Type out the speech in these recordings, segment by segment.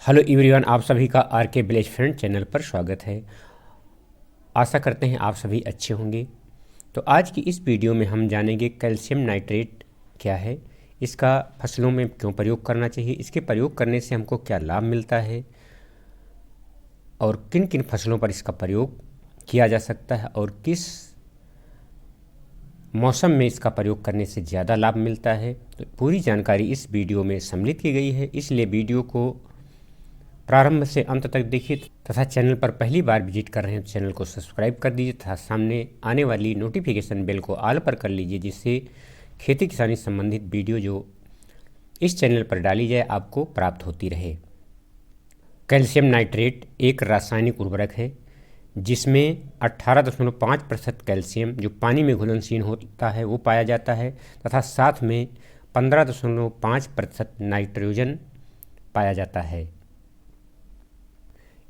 Hello everyone, आप सभी का आर के विलेज फ्रेंड चैनल पर स्वागत है। आशा करते हैं आप सभी अच्छे होंगे। तो आज की इस वीडियो में हम जानेंगे कैल्शियम नाइट्रेट क्या है, इसका फसलों में क्यों प्रयोग करना चाहिए, इसके प्रयोग करने से हमको क्या लाभ मिलता है और किन किन फसलों पर इसका प्रयोग किया जा सकता है और किस मौसम में इसका प्रयोग करने से ज़्यादा लाभ मिलता है। तो पूरी जानकारी इस वीडियो में सम्मिलित की गई है, इसलिए वीडियो को प्रारंभ से अंत तक देखिए तथा चैनल पर पहली बार विजिट कर रहे हैं तो चैनल को सब्सक्राइब कर दीजिए तथा सामने आने वाली नोटिफिकेशन बेल को ऑल पर कर लीजिए, जिससे खेती किसानी संबंधित वीडियो जो इस चैनल पर डाली जाए आपको प्राप्त होती रहे। कैल्शियम नाइट्रेट एक रासायनिक उर्वरक है जिसमें 18.5% कैल्शियम जो पानी में घुलनशील होता है वो पाया जाता है तथा साथ में 15.5% नाइट्रोजन पाया जाता है।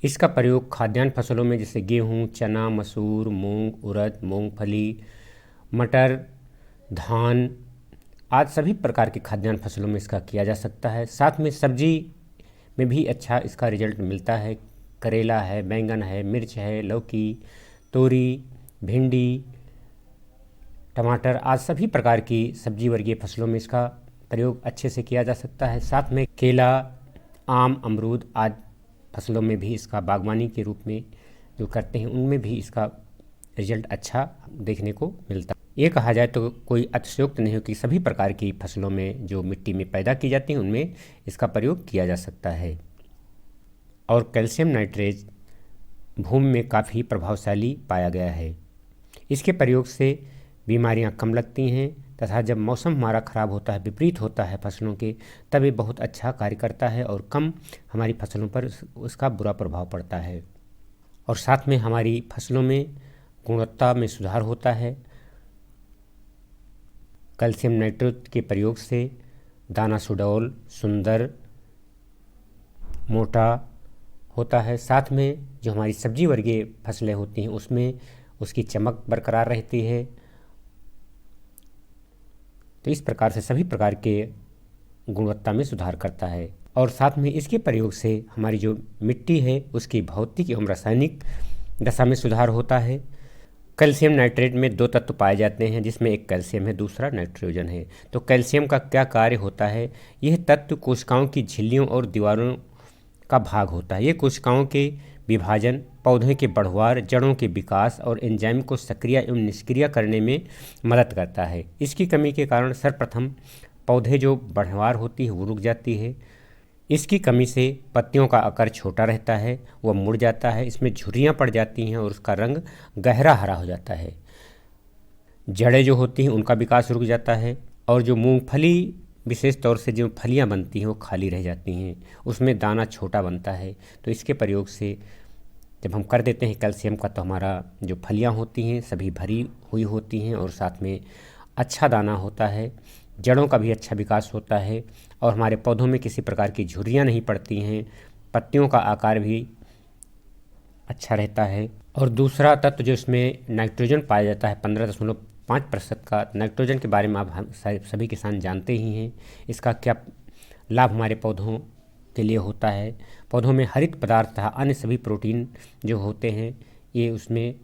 इसका प्रयोग खाद्यान्न फसलों में जैसे गेहूँ, चना, मसूर, मूंग, उड़द, मूंगफली, मटर, धान आदि सभी प्रकार के खाद्यान्न फसलों में इसका किया जा सकता है। साथ में सब्जी में भी अच्छा इसका रिजल्ट मिलता है। करेला है, बैंगन है, मिर्च है, लौकी, तोरी, भिंडी, टमाटर आदि सभी प्रकार की सब्जी वर्गीय फसलों में इसका प्रयोग अच्छे से किया जा सकता है। साथ में केला, आम, अमरूद आदि फसलों में भी इसका बागवानी के रूप में जो करते हैं उनमें भी इसका रिजल्ट अच्छा देखने को मिलता है। ये कहा जाए तो कोई अतिशयोक्ति नहीं हो कि सभी प्रकार की फसलों में जो मिट्टी में पैदा की जाती हैं उनमें इसका प्रयोग किया जा सकता है। और कैल्शियम नाइट्रेट भूमि में काफ़ी प्रभावशाली पाया गया है। इसके प्रयोग से बीमारियां कम लगती हैं तथा जब मौसम हमारा ख़राब होता है, विपरीत होता है फसलों के, तब ये बहुत अच्छा कार्य करता है और कम हमारी फसलों पर उसका बुरा प्रभाव पड़ता है। और साथ में हमारी फसलों में गुणवत्ता में सुधार होता है। कैल्शियम नाइट्रेट के प्रयोग से दाना सुडौल, सुंदर, मोटा होता है। साथ में जो हमारी सब्जी वर्गीय फसलें होती हैं उसमें उसकी चमक बरकरार रहती है। तो इस प्रकार से सभी प्रकार के गुणवत्ता में सुधार करता है। और साथ में इसके प्रयोग से हमारी जो मिट्टी है उसकी भौतिक एवं रासायनिक दशा में सुधार होता है। कैल्शियम नाइट्रेट में दो तत्व पाए जाते हैं जिसमें एक कैल्शियम है, दूसरा नाइट्रोजन है। तो कैल्शियम का क्या कार्य होता है? यह तत्व कोशिकाओं की झिल्लियों और दीवारों का भाग होता है। ये कोशिकाओं के विभाजन, पौधे के बढ़वार, जड़ों के विकास और एंजाइम को सक्रिय एवं निष्क्रिय करने में मदद करता है। इसकी कमी के कारण सर्वप्रथम पौधे जो बढ़वार होती है वो रुक जाती है। इसकी कमी से पत्तियों का आकार छोटा रहता है, वह मुड़ जाता है, इसमें झुर्रियाँ पड़ जाती हैं और उसका रंग गहरा हरा हो जाता है। जड़ें जो होती हैं उनका विकास रुक जाता है और जो मूंगफली विशेष तौर से जो फलियां बनती हैं वो खाली रह जाती हैं, उसमें दाना छोटा बनता है। तो इसके प्रयोग से जब हम कर देते हैं कैल्शियम का तो हमारा जो फलियां होती हैं सभी भरी हुई होती हैं और साथ में अच्छा दाना होता है, जड़ों का भी अच्छा विकास होता है और हमारे पौधों में किसी प्रकार की झुर्रियाँ नहीं पड़ती हैं, पत्तियों का आकार भी अच्छा रहता है। और दूसरा तत्व जो इसमें नाइट्रोजन पाया जाता है 15.5% का, नाइट्रोजन के बारे में आप हम सभी किसान जानते ही हैं। इसका क्या लाभ हमारे पौधों के लिए होता है। पौधों में हरित पदार्थ तथा अन्य सभी प्रोटीन जो होते हैं ये उसमें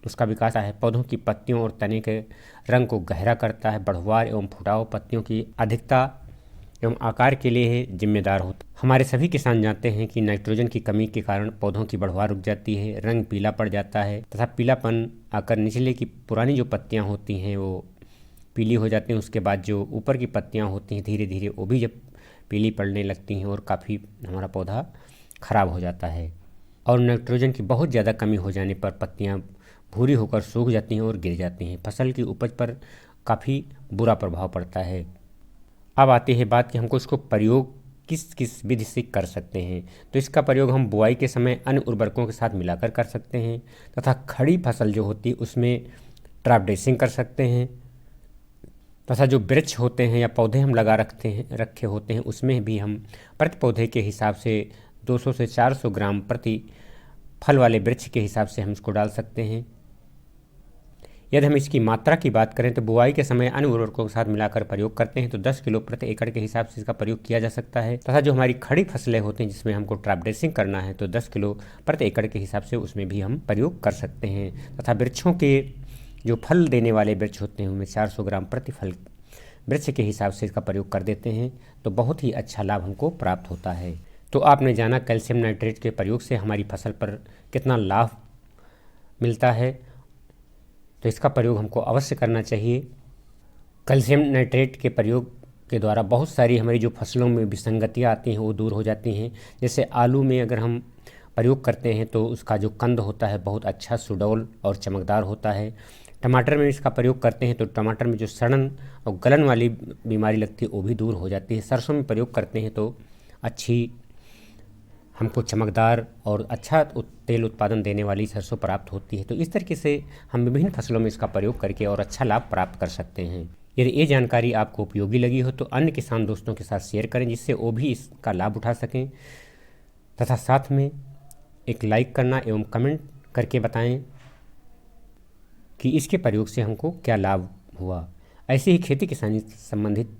उसका विकास है। पौधों की पत्तियों और तने के रंग को गहरा करता है। बढ़वार एवं फुटाव पत्तियों की अधिकता एवं आकार के लिए जिम्मेदार होता है। हमारे सभी किसान जानते हैं कि नाइट्रोजन की कमी के कारण पौधों की बढ़वार रुक जाती है, रंग पीला पड़ जाता है तथा पीलापन आकर निचले की पुरानी जो पत्तियां होती हैं वो पीली हो जाती हैं। उसके बाद जो ऊपर की पत्तियां होती हैं धीरे धीरे वो भी जब पीली पड़ने लगती हैं और काफ़ी हमारा पौधा खराब हो जाता है। और नाइट्रोजन की बहुत ज़्यादा कमी हो जाने पर पत्तियाँ भूरी होकर सूख जाती हैं और गिर जाती हैं। फसल की उपज पर काफ़ी बुरा प्रभाव पड़ता है। अब आती है बात कि हमको इसको प्रयोग किस किस विधि से कर सकते हैं। तो इसका प्रयोग हम बुआई के समय अन्य उर्वरकों के साथ मिलाकर कर सकते हैं तथा खड़ी फसल जो होती है उसमें ट्रैप ड्रेसिंग कर सकते हैं तथा जो वृक्ष होते हैं या पौधे हम रखे होते हैं उसमें भी हम प्रति पौधे के हिसाब से 200 से 400 ग्राम प्रति फल वाले वृक्ष के हिसाब से हम इसको डाल सकते हैं। यदि हम इसकी मात्रा की बात करें तो बुआई के समय अन्य उर्वरकों के साथ मिलाकर प्रयोग करते हैं तो 10 किलो प्रति एकड़ के हिसाब से इसका प्रयोग किया जा सकता है। तथा जो हमारी खड़ी फसलें होती हैं जिसमें हमको ट्रैप ड्रेसिंग करना है तो 10 किलो प्रति एकड़ के हिसाब से उसमें भी हम प्रयोग कर सकते हैं। तथा वृक्षों के जो फल देने वाले वृक्ष होते हैं उनमें 400 ग्राम प्रति फल वृक्ष के हिसाब से इसका प्रयोग कर देते हैं तो बहुत ही अच्छा लाभ हमको प्राप्त होता है। तो आपने जाना कैल्शियम नाइट्रेट के प्रयोग से हमारी फसल पर कितना लाभ मिलता है, तो इसका प्रयोग हमको अवश्य करना चाहिए। कैल्शियम नाइट्रेट के प्रयोग के द्वारा बहुत सारी हमारी जो फसलों में विसंगतियाँ आती हैं वो दूर हो जाती हैं। जैसे आलू में अगर हम प्रयोग करते हैं तो उसका जो कंद होता है बहुत अच्छा सुडौल और चमकदार होता है। टमाटर में इसका प्रयोग करते हैं तो टमाटर में जो सड़न और गलन वाली बीमारी लगती है वो भी दूर हो जाती है। सरसों में प्रयोग करते हैं तो अच्छी हमको चमकदार और अच्छा तेल उत्पादन देने वाली सरसों प्राप्त होती है। तो इस तरीके से हम विभिन्न फसलों में इसका प्रयोग करके और अच्छा लाभ प्राप्त कर सकते हैं। यदि ये जानकारी आपको उपयोगी लगी हो तो अन्य किसान दोस्तों के साथ शेयर करें जिससे वो भी इसका लाभ उठा सकें। तथा साथ में एक लाइक करना एवं कमेंट करके बताएं कि इसके प्रयोग से हमको क्या लाभ हुआ। ऐसे ही खेती किसानी से संबंधित